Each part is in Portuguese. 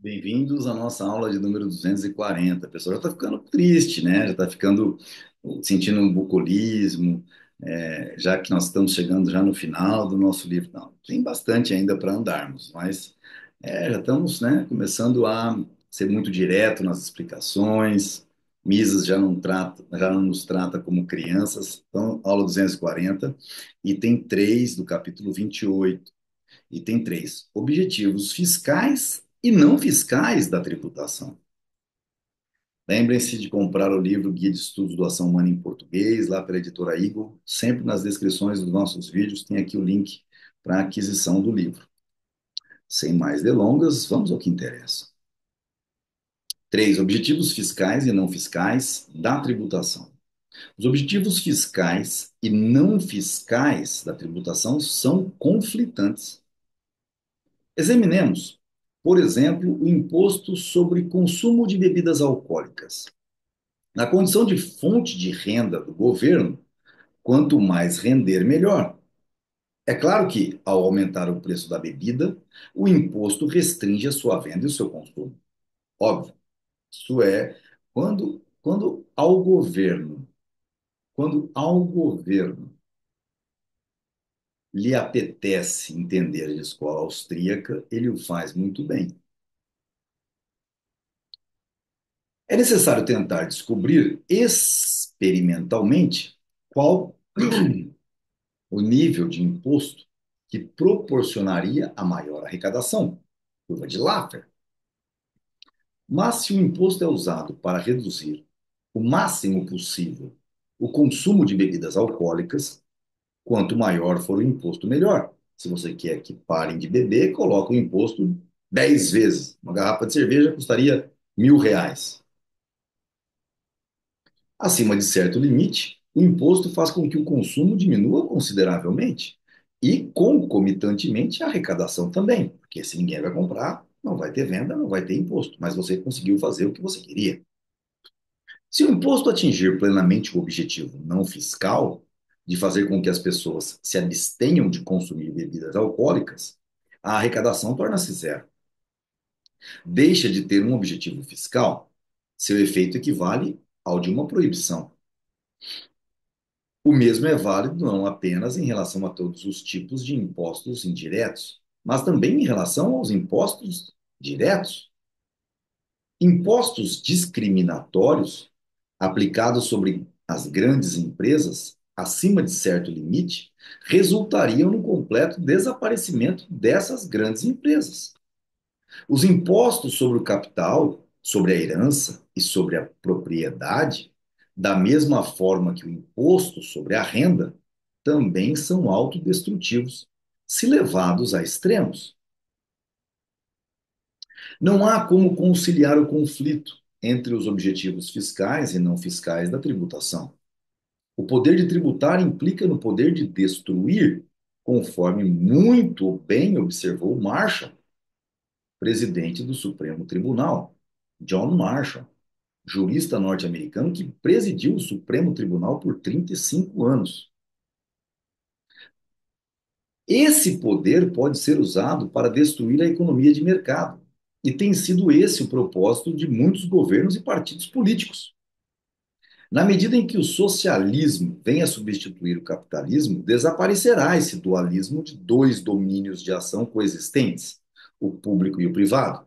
Bem-vindos à nossa aula de número 240. A pessoa já está ficando triste, né? Já está ficando sentindo um bucolismo, já que nós estamos chegando já no final do nosso livro. Não, tem bastante ainda para andarmos, mas já estamos, né, começando a ser muito direto nas explicações. Mises já não nos trata como crianças. Então, aula 240, e tem três do capítulo 28. E tem três: objetivos fiscais e não fiscais da tributação. Lembrem-se de comprar o livro Guia de Estudos do Ação Humana em Português, lá pela editora Eagle. Sempre nas descrições dos nossos vídeos tem aqui o link para a aquisição do livro. Sem mais delongas, vamos ao que interessa. Três: objetivos fiscais e não fiscais da tributação. Os objetivos fiscais e não fiscais da tributação são conflitantes. Examinemos, por exemplo, o imposto sobre consumo de bebidas alcoólicas. Na condição de fonte de renda do governo, quanto mais render, melhor. É claro que, ao aumentar o preço da bebida, o imposto restringe a sua venda e o seu consumo. Óbvio. Isso é, quando ao governo, quando ao governo lhe apetece entender de escola austríaca, ele o faz muito bem. É necessário tentar descobrir experimentalmente qual o nível de imposto que proporcionaria a maior arrecadação, curva de Laffer. Mas se o imposto é usado para reduzir o máximo possível o consumo de bebidas alcoólicas, quanto maior for o imposto, melhor. Se você quer que parem de beber, coloca o imposto 10 vezes. Uma garrafa de cerveja custaria R$ 1.000. Acima de certo limite, o imposto faz com que o consumo diminua consideravelmente e, concomitantemente, a arrecadação também, porque se ninguém vai comprar, não vai ter venda, não vai ter imposto, mas você conseguiu fazer o que você queria. Se o imposto atingir plenamente o objetivo não fiscal de fazer com que as pessoas se abstenham de consumir bebidas alcoólicas, a arrecadação torna-se zero. Deixa de ter um objetivo fiscal, seu efeito equivale ao de uma proibição. O mesmo é válido não apenas em relação a todos os tipos de impostos indiretos, mas também em relação aos impostos diretos. Impostos discriminatórios aplicados sobre as grandes empresas, acima de certo limite, resultariam no completo desaparecimento dessas grandes empresas. Os impostos sobre o capital, sobre a herança e sobre a propriedade, da mesma forma que o imposto sobre a renda, também são autodestrutivos, se levados a extremos. Não há como conciliar o conflito entre os objetivos fiscais e não fiscais da tributação. O poder de tributar implica no poder de destruir, conforme muito bem observou Marshall, presidente do Supremo Tribunal, John Marshall, jurista norte-americano que presidiu o Supremo Tribunal por 35 anos. Esse poder pode ser usado para destruir a economia de mercado, e tem sido esse o propósito de muitos governos e partidos políticos. Na medida em que o socialismo venha a substituir o capitalismo, desaparecerá esse dualismo de dois domínios de ação coexistentes, o público e o privado.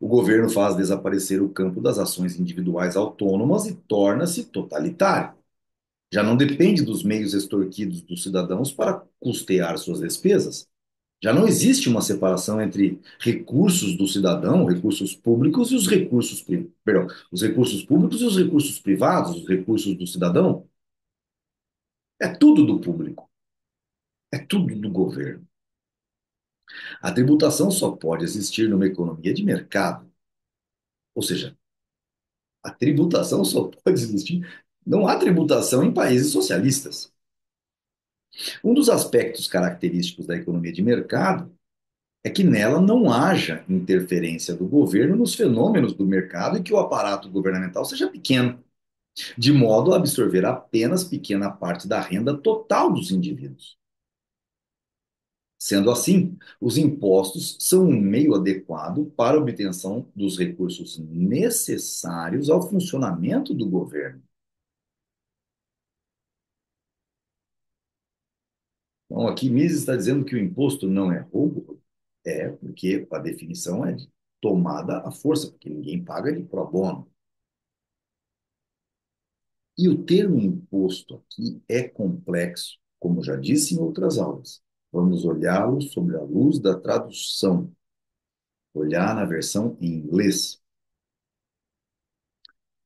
O governo faz desaparecer o campo das ações individuais autônomas e torna-se totalitário. Já não depende dos meios extorquidos dos cidadãos para custear suas despesas. Já não existe uma separação entre recursos do cidadão, recursos públicos e os recursos, perdão, os recursos públicos e os recursos privados, os recursos do cidadão. É tudo do público, é tudo do governo. A tributação só pode existir numa economia de mercado, ou seja, a tributação só pode existir. Não há tributação em países socialistas. Um dos aspectos característicos da economia de mercado é que nela não haja interferência do governo nos fenômenos do mercado e que o aparato governamental seja pequeno, de modo a absorver apenas pequena parte da renda total dos indivíduos. Sendo assim, os impostos são um meio adequado para a obtenção dos recursos necessários ao funcionamento do governo. Então, aqui Mises está dizendo que o imposto não é roubo, é porque a definição é de tomada à força, porque ninguém paga de pro bono. E o termo imposto aqui é complexo, como já disse em outras aulas. Vamos olhá-lo sob a luz da tradução, olhar na versão em inglês.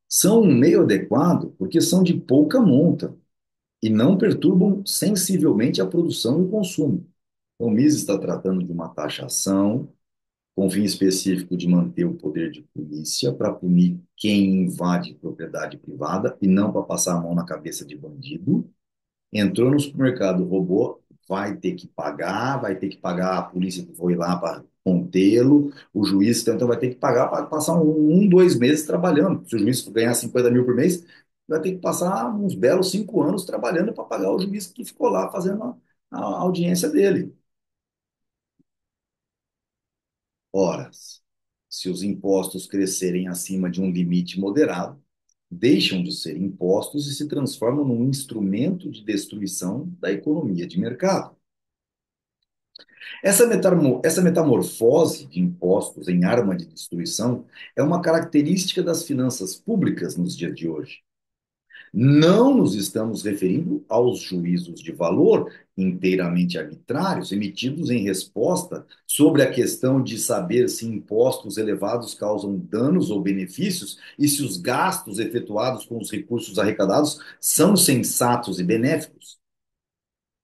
São um meio adequado porque são de pouca monta e não perturbam sensivelmente a produção e o consumo. O MIS está tratando de uma taxação com fim específico de manter o poder de polícia para punir quem invade propriedade privada e não para passar a mão na cabeça de bandido. Entrou no supermercado, roubou, vai ter que pagar a polícia que foi lá para contê-lo, o juiz então vai ter que pagar para passar 2 meses trabalhando. Se o juiz ganhar 50 mil por mês, vai ter que passar uns belos 5 anos trabalhando para pagar o juiz que ficou lá fazendo a audiência dele. Ora, se os impostos crescerem acima de um limite moderado, deixam de ser impostos e se transformam num instrumento de destruição da economia de mercado. Essa metamorfose de impostos em arma de destruição é uma característica das finanças públicas nos dias de hoje. Não nos estamos referindo aos juízos de valor inteiramente arbitrários emitidos em resposta sobre a questão de saber se impostos elevados causam danos ou benefícios e se os gastos efetuados com os recursos arrecadados são sensatos e benéficos.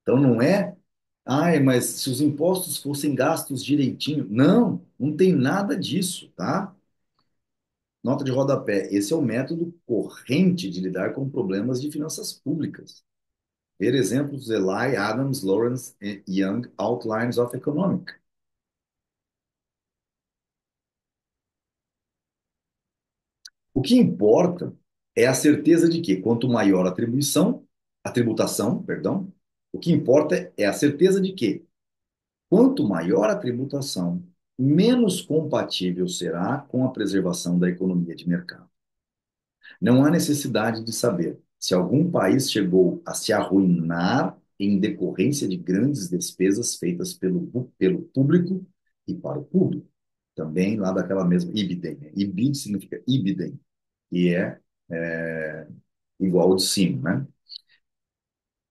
Então, não é, ai, mas se os impostos fossem gastos direitinho. Não, não tem nada disso, tá? Nota de rodapé. Esse é o método corrente de lidar com problemas de finanças públicas. Ver exemplos de Eli, Adams, Lawrence e Young, Outlines of Economic. O que importa é a certeza de que quanto maior a tributação, perdão, o que importa é a certeza de que quanto maior a tributação, menos compatível será com a preservação da economia de mercado. Não há necessidade de saber se algum país chegou a se arruinar em decorrência de grandes despesas feitas pelo público e para o público. Também lá daquela mesma IBDEM. Né? IBID significa IBDEM, que é igual ao de cima. Né?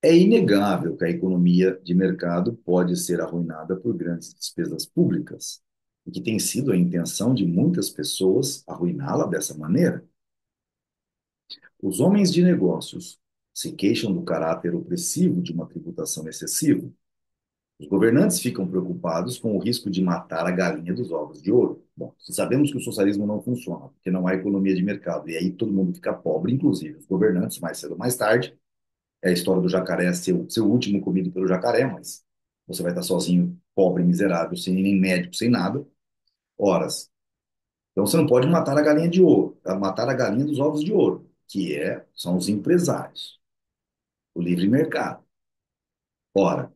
É inegável que a economia de mercado pode ser arruinada por grandes despesas públicas, e que tem sido a intenção de muitas pessoas arruiná-la dessa maneira. Os homens de negócios se queixam do caráter opressivo de uma tributação excessiva. Os governantes ficam preocupados com o risco de matar a galinha dos ovos de ouro. Bom, sabemos que o socialismo não funciona, porque não há economia de mercado, e aí todo mundo fica pobre, inclusive os governantes, mais cedo ou mais tarde. É a história do jacaré ser o último comido pelo jacaré, mas você vai estar sozinho, pobre, miserável, sem nem médico, sem nada, horas. Então você não pode matar a galinha de ouro, matar a galinha dos ovos de ouro, são os empresários, o livre mercado. Ora,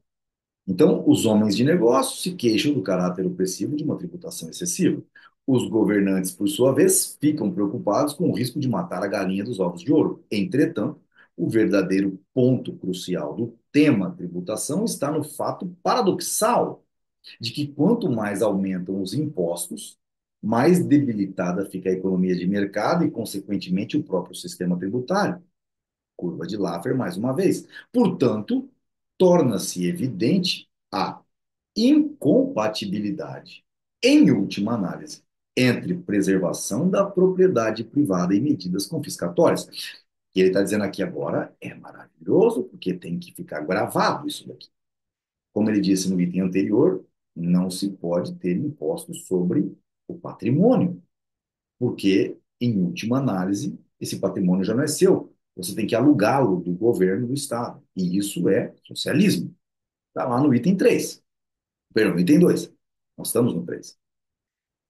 então os homens de negócio se queixam do caráter opressivo de uma tributação excessiva. Os governantes, por sua vez, ficam preocupados com o risco de matar a galinha dos ovos de ouro. Entretanto, o verdadeiro ponto crucial do tema tributação está no fato paradoxal de que quanto mais aumentam os impostos, mais debilitada fica a economia de mercado e, consequentemente, o próprio sistema tributário. Curva de Laffer, mais uma vez. Portanto, torna-se evidente a incompatibilidade, em última análise, entre preservação da propriedade privada e medidas confiscatórias. E ele está dizendo aqui agora, é maravilhoso, porque tem que ficar gravado isso daqui. Como ele disse no item anterior, não se pode ter impostos sobre o patrimônio, porque, em última análise, esse patrimônio já não é seu. Você tem que alugá-lo do governo do Estado. E isso é socialismo. Está lá no item 3. Perdão, no item 2. Nós estamos no 3.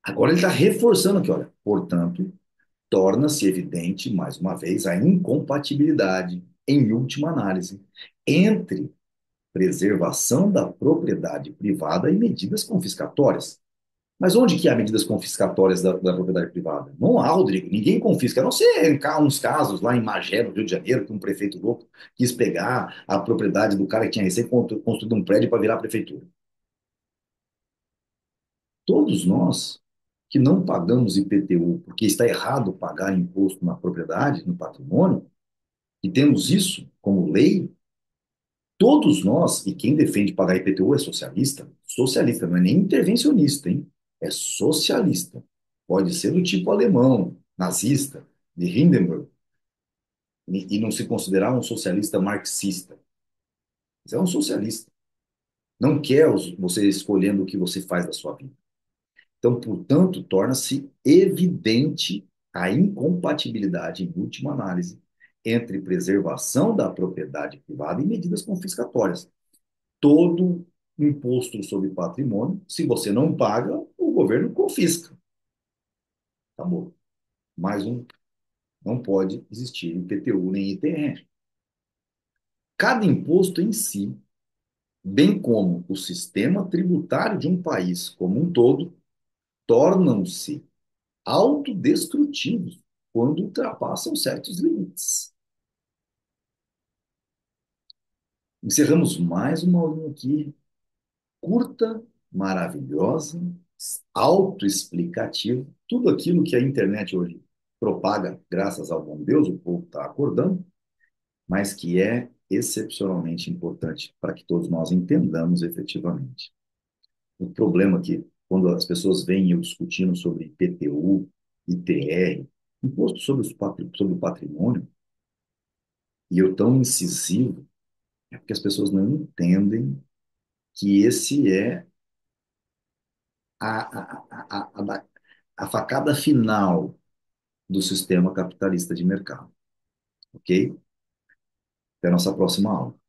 Agora ele está reforçando aqui, olha. Portanto, torna-se evidente, mais uma vez, a incompatibilidade, em última análise, entre preservação da propriedade privada e medidas confiscatórias. Mas onde que há medidas confiscatórias da propriedade privada? Não há, Rodrigo. Ninguém confisca. A não ser em uns casos lá em Magé, no Rio de Janeiro, que um prefeito louco quis pegar a propriedade do cara que tinha recém construído um prédio para virar a prefeitura. Todos nós que não pagamos IPTU, porque está errado pagar imposto na propriedade, no patrimônio, e temos isso como lei, todos nós, e quem defende pagar IPTU é socialista, socialista, não é nem intervencionista, hein? É socialista. Pode ser do tipo alemão, nazista, de Hindenburg, e não se considerar um socialista marxista. Mas é um socialista. Não quer você escolhendo o que você faz da sua vida. Então, portanto, torna-se evidente a incompatibilidade, em última análise, entre preservação da propriedade privada e medidas confiscatórias. Todo imposto sobre patrimônio, se você não paga, o governo confisca. Acabou. Mais um, não pode existir IPTU nem ITR. Cada imposto em si, bem como o sistema tributário de um país como um todo, tornam-se autodestrutivos quando ultrapassam certos limites. Encerramos mais uma aulinha aqui, curta, maravilhosa, autoexplicativa, tudo aquilo que a internet hoje propaga, graças ao bom Deus, o povo está acordando, mas que é excepcionalmente importante para que todos nós entendamos efetivamente. O problema é que, quando as pessoas vêm eu discutindo sobre IPTU, ITR, Imposto sobre, sobre o Patrimônio, e eu tão incisivo, é porque as pessoas não entendem que esse é a facada final do sistema capitalista de mercado, ok? Até a nossa próxima aula.